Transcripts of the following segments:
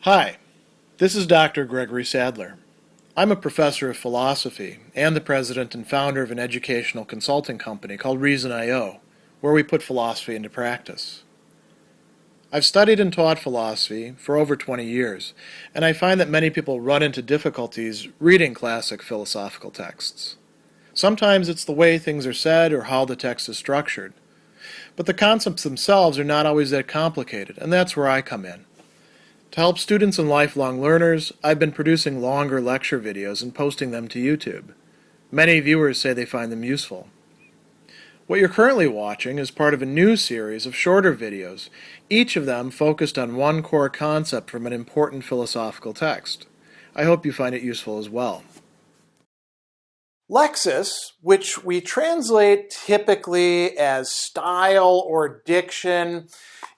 Hi, this is Dr. Gregory Sadler. I'm a professor of philosophy and the president and founder of an educational consulting company called Reason.io, where we put philosophy into practice. I've studied and taught philosophy for over 20 years, and I find that many people run into difficulties reading classic philosophical texts. Sometimes it's the way things are said or how the text is structured. But the concepts themselves are not always that complicated, and that's where I come in. To help students and lifelong learners, I've been producing longer lecture videos and posting them to YouTube. Many viewers say they find them useful. What you're currently watching is part of a new series of shorter videos, each of them focused on one core concept from an important philosophical text. I hope you find it useful as well. Lexis, which we translate typically as style or diction,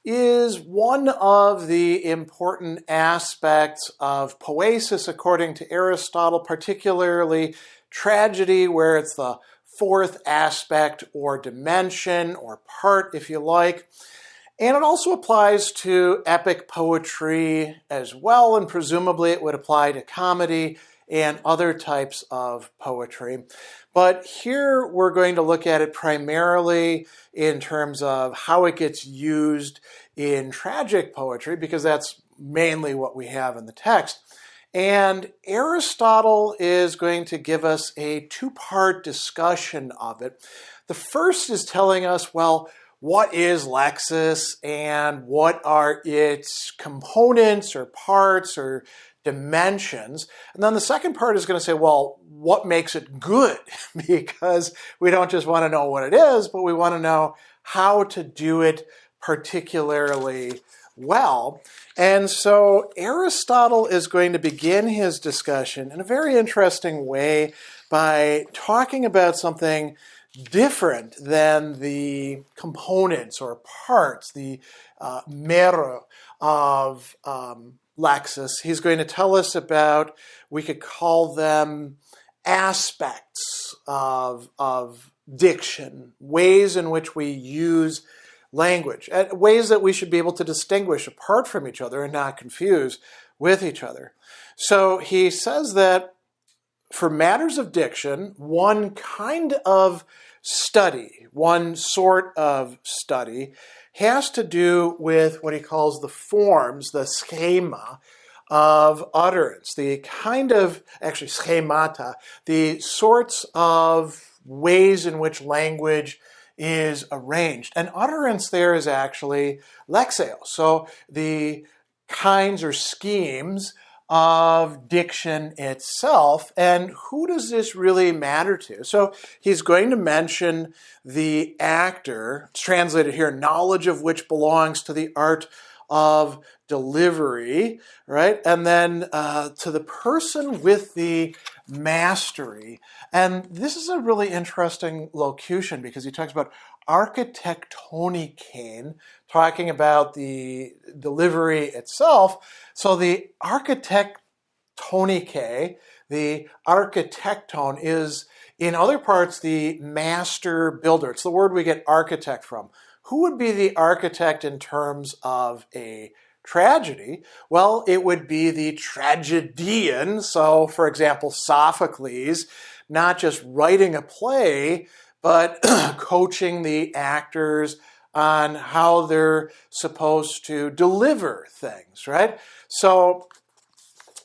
is one of the important aspects of poesis according to Aristotle, particularly tragedy, where it's the fourth aspect or dimension or part, if you like. And it also applies to epic poetry as well, and presumably it would apply to comedy and other types of poetry. But here we're going to look at it primarily in terms of how it gets used in tragic poetry, because that's mainly what we have in the text. And Aristotle is going to give us a two-part discussion of it. The first is telling us, well, what is Lexis and what are its components or parts or dimensions? And then the second part is going to say, well, what makes it good? Because we don't just want to know what it is, but we want to know how to do it particularly well. And so Aristotle is going to begin his discussion in a very interesting way by talking about something different than the components or parts, the mero of Lexis. He's going to tell us about, we could call them aspects of diction, ways in which we use language, ways that we should be able to distinguish apart from each other and not confuse with each other. So he says that for matters of diction, one kind of study, one sort of study, has to do with what he calls the forms, the schema of utterance, the kind of, actually schemata, the sorts of ways in which language is arranged. And utterance there is actually lexeo, so the kinds or schemes of diction itself. And who does this really matter to? So he's going to mention the actor, it's translated here, knowledge of which belongs to the art of delivery, right? And then to the person with the mastery. And this is a really interesting locution because he talks about architectonicain, talking about the delivery itself. So the architectonicae, the architecton, is in other parts the master builder. It's the word we get architect from. Who would be the architect in terms of a tragedy? Well, it would be the tragedian. So, for example, Sophocles, not just writing a play, but coaching the actors on how they're supposed to deliver things, right? So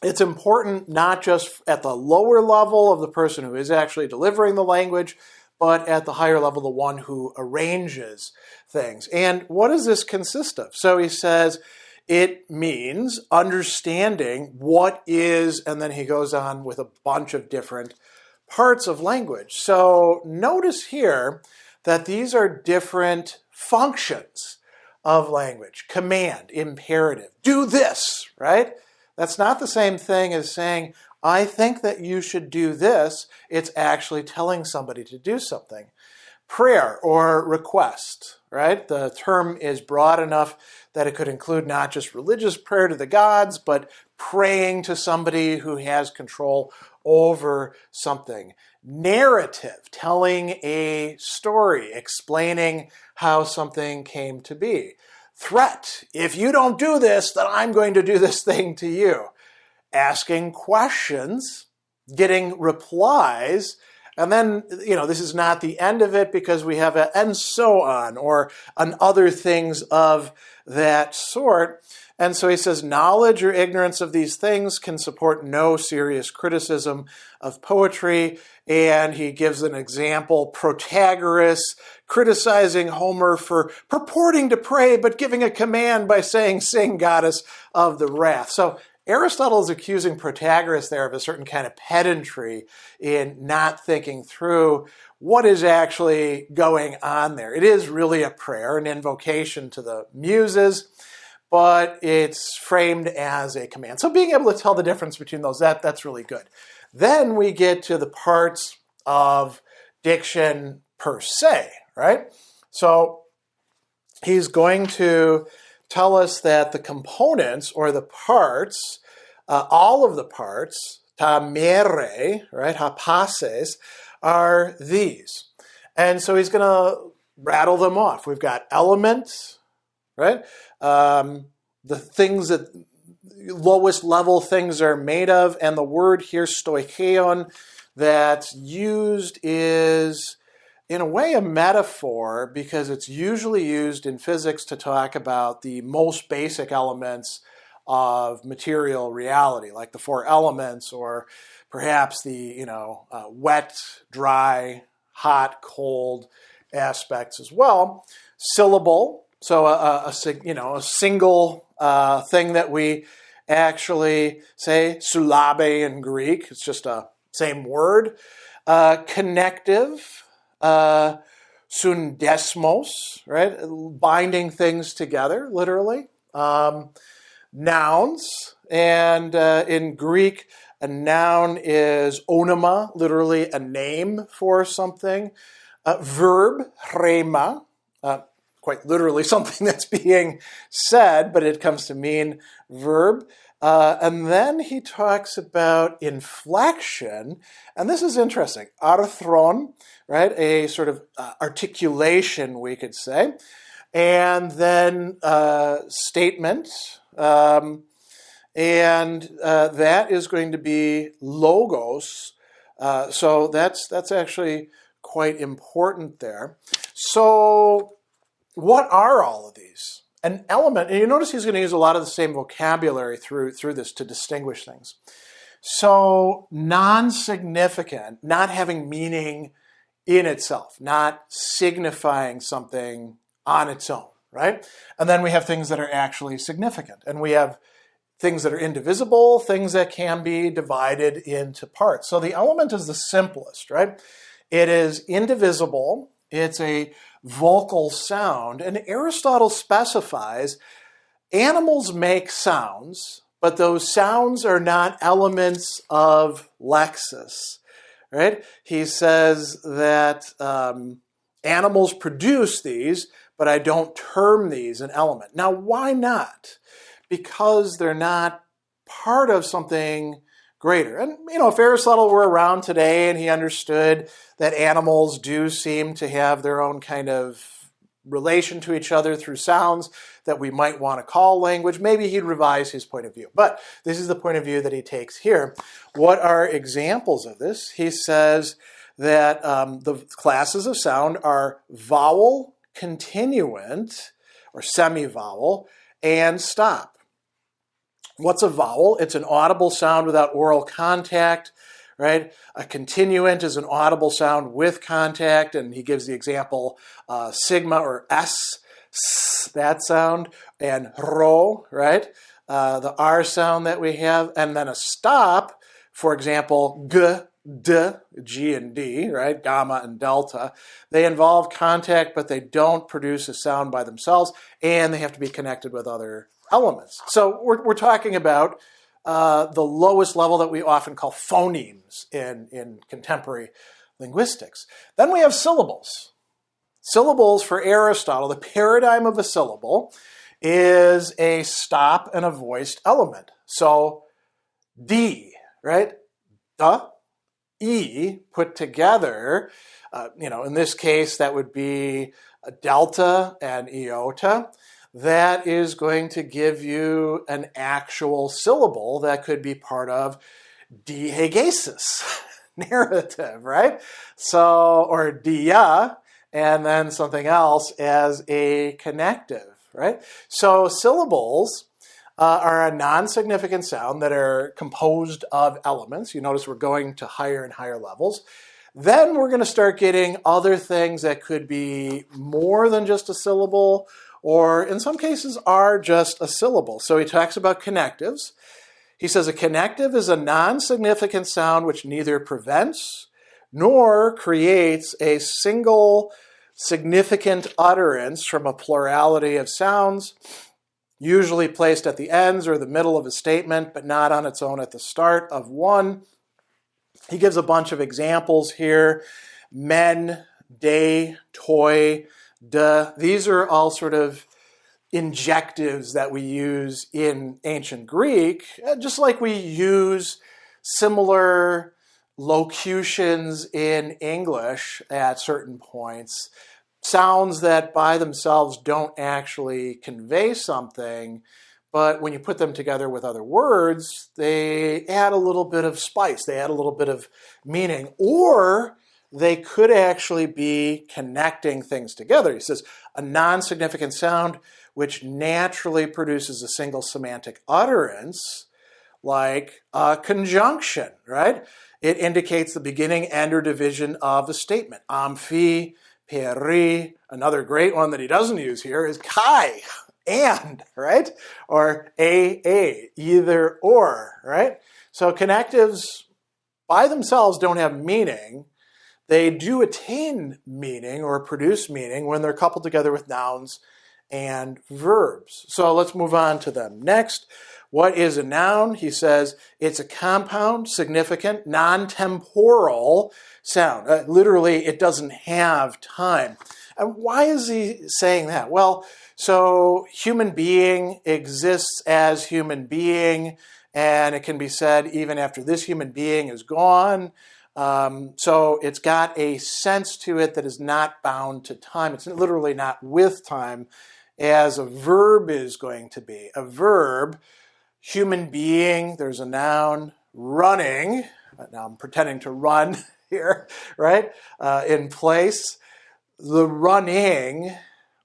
it's important not just at the lower level of the person who is actually delivering the language, but at the higher level, the one who arranges things. And what does this consist of? So he says it means understanding what is, and then he goes on with a bunch of different parts of language. So notice here that these are different functions of language. Command, imperative, do this, right? That's not the same thing as saying, I think that you should do this. It's actually telling somebody to do something. Prayer or request, right? The term is broad enough that it could include not just religious prayer to the gods, but praying to somebody who has control over something. Narrative, telling a story, explaining how something came to be. threat. If you don't do this, then I'm going to do this thing to you. Asking questions, getting replies, and then, this is not the end of it because we have a and so on, or on other things of that sort. And so he says, knowledge or ignorance of these things can support no serious criticism of poetry. And he gives an example, Protagoras criticizing Homer for purporting to pray, but giving a command by saying, sing, goddess of the wrath. So Aristotle is accusing Protagoras there of a certain kind of pedantry in not thinking through what is actually going on there. It is really a prayer, an invocation to the muses, but it's framed as a command. So being able to tell the difference between those, that's really good. Then we get to the parts of diction per se, right? So he's going to tell us that the components or the parts, all of the parts, ta mere, right, hapaces, are these. And so he's going to rattle them off. We've got elements, right? The things that lowest level things are made of, and the word here, stoicheon, that's used is in a way a metaphor because it's usually used in physics to talk about the most basic elements of material reality, like the four elements, or perhaps the wet, dry, hot, cold aspects as well. Syllable, so a single thing that we actually say, syllabe in Greek, it's just a same word. Connective, sundesmos, right? Binding things together, literally. Nouns, and in Greek, a noun is onoma, literally a name for something. Verb, rhema, quite literally something that's being said, but it comes to mean verb. And then he talks about inflection, and this is interesting. Arthron, right, a sort of articulation, we could say. And then statement, and that is going to be logos. So that's actually quite important there. So what are all of these? An element, and you notice he's going to use a lot of the same vocabulary through this to distinguish things. So non-significant, not having meaning in itself, not signifying something on its own, right? And then we have things that are actually significant. And we have things that are indivisible, things that can be divided into parts. So the element is the simplest, right? It is indivisible. It's a vocal sound. And Aristotle specifies animals make sounds, but those sounds are not elements of Lexis, right? He says that animals produce these, but I don't term these an element. Now, why not? Because they're not part of something greater. And, if Aristotle were around today and he understood that animals do seem to have their own kind of relation to each other through sounds that we might want to call language, maybe he'd revise his point of view. But this is the point of view that he takes here. What are examples of this? He says that the classes of sound are vowel, continuant, or semi-vowel, and stop. What's a vowel? It's an audible sound without oral contact, right? A continuant is an audible sound with contact, and he gives the example sigma or s, that sound, and rho, right? The R sound that we have, and then a stop, for example, g, d, G and D, right? Gamma and delta. They involve contact, but they don't produce a sound by themselves, and they have to be connected with other elements. So we're talking about the lowest level that we often call phonemes in contemporary linguistics. Then we have syllables. Syllables for Aristotle, the paradigm of a syllable is a stop and a voiced element. So D, right? Da, E put together, in this case that would be a delta and iota. that is going to give you an actual syllable that could be part of diegesis narrative, right? So, or dia, and then something else as a connective, right? So syllables are a non-significant sound that are composed of elements. You notice we're going to higher and higher levels. Then we're going to start getting other things that could be more than just a syllable, or in some cases are just a syllable. So he talks about connectives. He says a connective is a non-significant sound which neither prevents nor creates a single significant utterance from a plurality of sounds, usually placed at the ends or the middle of a statement, but not on its own at the start of one. He gives a bunch of examples here. Men, day, toy, de. These are all sort of injectives that we use in ancient Greek, just like we use similar locutions in English at certain points. Sounds that by themselves don't actually convey something, but when you put them together with other words, they add a little bit of spice, they add a little bit of meaning, or they could actually be connecting things together. He says, a non-significant sound which naturally produces a single semantic utterance, like a conjunction, right? It indicates the beginning, end, or division of a statement. Amphi, peri. Another great one that he doesn't use here is kai, and, right? Or a, either or, right? So connectives by themselves don't have meaning. They do attain meaning or produce meaning when they're coupled together with nouns and verbs. So let's move on to them. Next, what is a noun? He says it's a compound, significant, non-temporal sound. Literally, it doesn't have time. And why is he saying that? Well, so human being exists as human being, and it can be said even after this human being is gone. So it's got a sense to it that is not bound to time. It's literally not with time, as a verb is going to be. A verb, human being, there's a noun, running. Now I'm pretending to run here, right? In place. The running,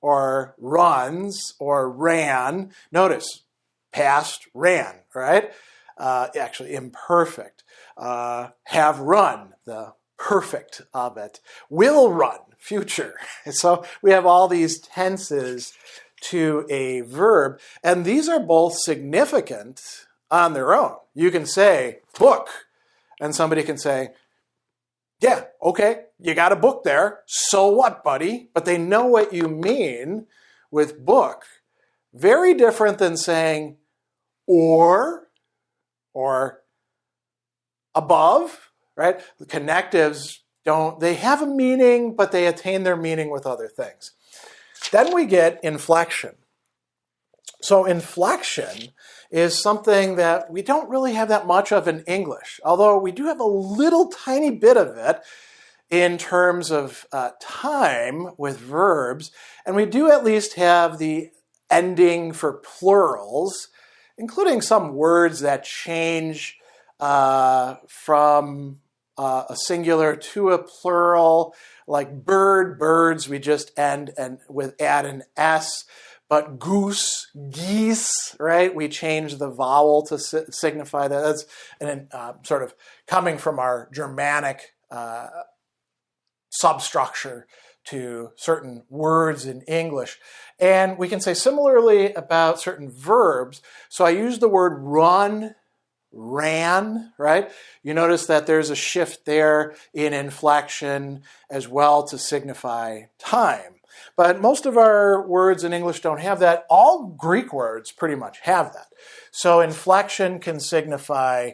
or runs, or ran. Notice, past ran, right? Actually imperfect. Have run, the perfect of it. Will run, future. So we have all these tenses to a verb, and these are both significant on their own. You can say book, and somebody can say, yeah, okay, you got a book there, so what, buddy? But they know what you mean with book. Very different than saying or above, right? The connectives they have a meaning, but they attain their meaning with other things. Then we get inflection. So inflection is something that we don't really have that much of in English, although we do have a little tiny bit of it in terms of time with verbs, and we do at least have the ending for plurals, including some words that change from a singular to a plural, like bird, birds, we just end and add an S. But goose, geese, right? We change the vowel to signify that. That's sort of coming from our Germanic substructure to certain words in English. And we can say similarly about certain verbs. So I use the word run, ran, right? You notice that there's a shift there in inflection as well to signify time. But most of our words in English don't have that. All Greek words pretty much have that. So inflection can signify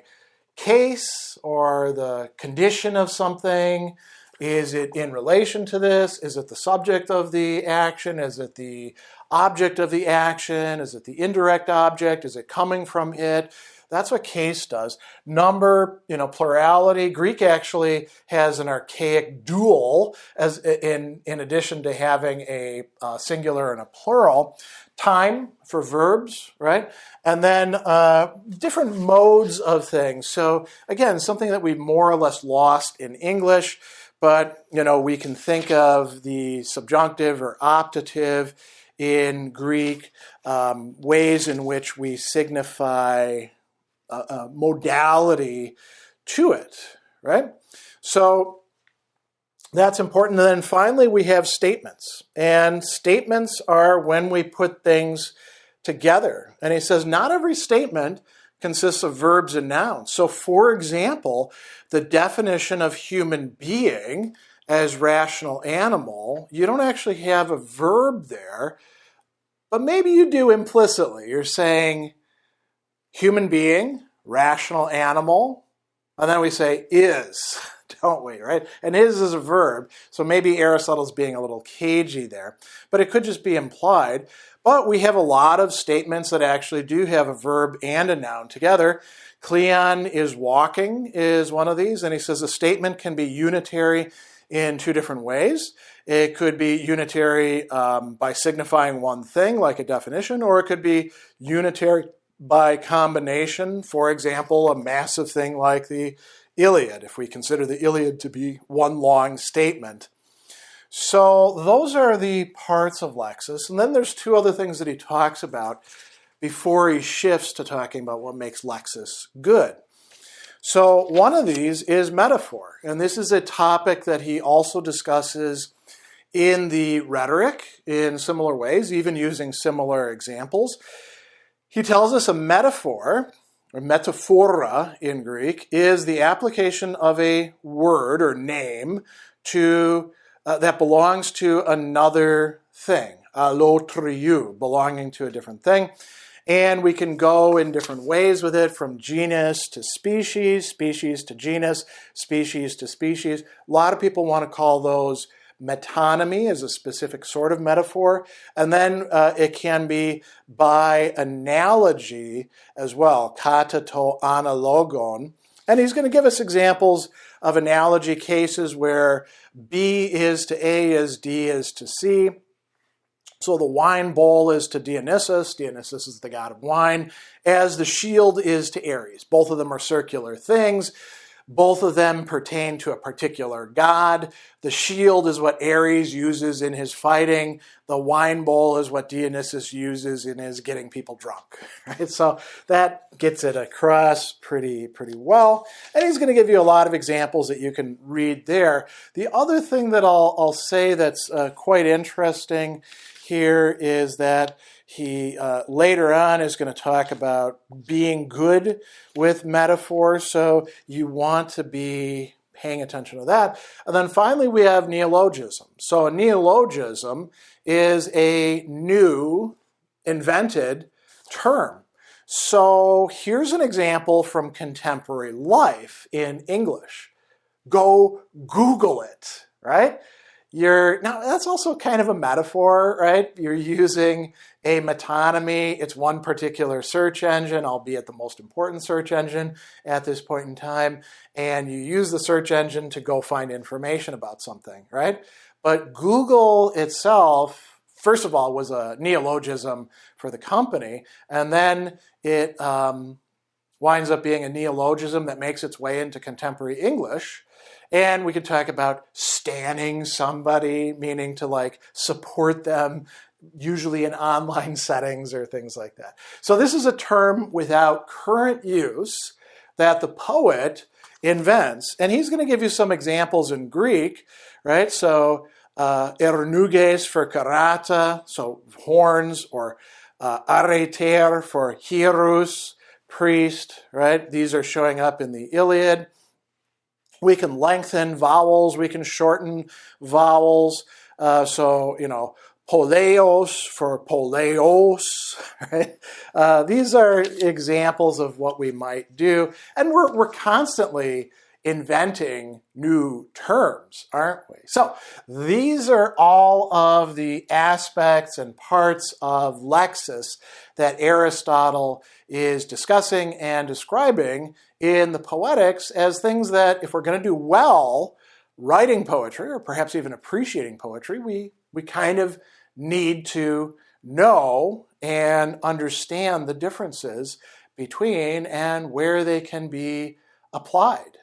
case or the condition of something. Is it in relation to this? Is it the subject of the action? Is it the object of the action? Is it the indirect object? Is it coming from it? That's what case does. Number, plurality. Greek actually has an archaic dual as in addition to having a singular and a plural. Time for verbs, right? And then different modes of things. So again, something that we more or less lost in English, but we can think of the subjunctive or optative in Greek, ways in which we signify a modality to it, right? So that's important. And then finally, we have statements. And statements are when we put things together. And he says not every statement consists of verbs and nouns. So for example, the definition of human being as rational animal, you don't actually have a verb there, but maybe you do implicitly. You're saying human being, rational animal, and then we say is, don't we, right? And is a verb, so maybe Aristotle's being a little cagey there, but it could just be implied. But we have a lot of statements that actually do have a verb and a noun together. Cleon is walking is one of these, and he says a statement can be unitary in two different ways. It could be unitary by signifying one thing, like a definition, or it could be unitary by combination. For example, a massive thing like the Iliad, if we consider the Iliad to be one long statement. So those are the parts of Lexis. And then there's two other things that he talks about before he shifts to talking about what makes Lexis good. So one of these is metaphor. And this is a topic that he also discusses in the rhetoric in similar ways, even using similar examples. He tells us a metaphor, or metaphora in Greek, is the application of a word or name to that belongs to another thing, à l'autre, belonging to a different thing. And we can go in different ways with it, from genus to species, species to genus, species to species. A lot of people want to call those metonymy, as a specific sort of metaphor. And then it can be by analogy as well, kata to analogon. And he's going to give us examples of analogy cases where B is to A as D is to C. So the wine bowl is to Dionysus. Dionysus is the god of wine, as the shield is to Ares. Both of them are circular things. Both of them pertain to a particular god. The shield is what Ares uses in his fighting. The wine bowl is what Dionysus uses in his getting people drunk. Right? So that gets it across pretty well. And he's going to give you a lot of examples that you can read there. The other thing that I'll say that's quite interesting here is that he later on is going to talk about being good with metaphor, so you want to be paying attention to that. And then finally we have neologism. So a neologism is a new, invented term. So here's an example from contemporary life in English. Go Google it, right? Now, that's also kind of a metaphor, right? You're using a metonymy. It's one particular search engine, albeit the most important search engine at this point in time. And you use the search engine to go find information about something, right? But Google itself, first of all, was a neologism for the company. And then it winds up being a neologism that makes its way into contemporary English. And we could talk about standing somebody, meaning to like support them, usually in online settings or things like that. So this is a term without current use that the poet invents. And he's going to give you some examples in Greek, right? So ernuges for karata, so horns, or areter for hieros, priest, right? These are showing up in the Iliad. We can lengthen vowels, we can shorten vowels. Poleos for poleos, right? These are examples of what we might do. And we're constantly inventing new terms, aren't we? So these are all of the aspects and parts of Lexis that Aristotle is discussing and describing in the Poetics as things that, if we're going to do well writing poetry, or perhaps even appreciating poetry, we kind of need to know and understand the differences between and where they can be applied.